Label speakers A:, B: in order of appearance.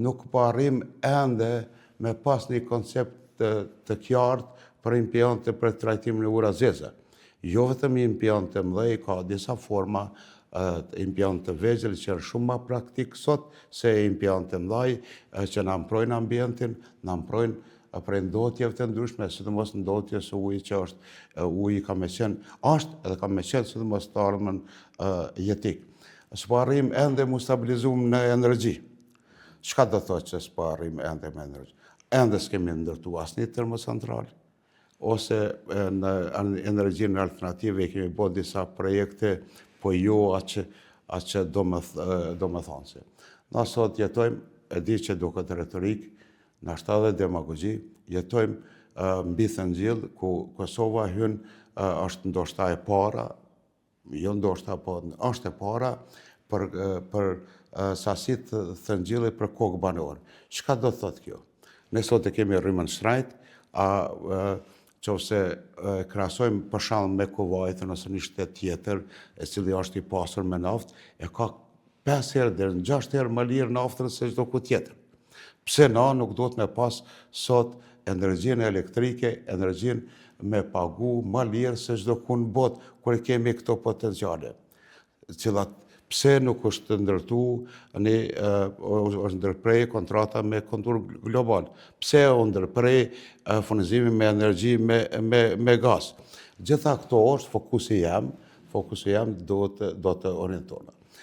A: Nuk po arrim ende me pas një koncept të qartë për impiante për trajtimin e ura zeze. Jo vetëm impiante mëdhej, ka disa forma impiante vegjël që janë shumë më praktik sot se impiante mëdhej që na mprojnë ambientin, na mprojnë prej ndotjeve të ndryshme, sidomos ndotje së ujit që është uji ka me qenë, është edhe ka me qenë sidomos të ardhmen jetik. S'po arrim ende mu stabilizum në energji. Çka do thotë që s'po arrim ende me energji? Ende s'kemi ndërtu asnjë termocentral, ose në energjinë alternative kemi bërë disa projekte, po jo atë do me thonë se. Na sot jetojmë, e di që duket retorik, nashta dhe demagogji, jetojmë mbi thëngjell ku Kosova hyn është ndoshta e para, jo ndoshta, po është e para për sasit thëngjelle për kokë banor. Çka do thotë kjo? Ne sot e kemi rrymën shtrajt, qofse krahasojmë për shembull me Kuvajtin ose një shtet tjetër, e cili është i pasur me naftë, e ka 5 herë deri në 6 herë më lirë naftën se çdo ku tjetër. Pse na nuk duhet me pas sot energjinë elektrike, energjinë me pagu më lirë se çdo ku në botë, kur kemi këto potenciale, cilat pse nuk është ndërtu, është ndërprej kontrata me kontur global? Pse o ndërprej furnizimi me energji me gaz? Gjitha këto është fokusi jam do të orientohet.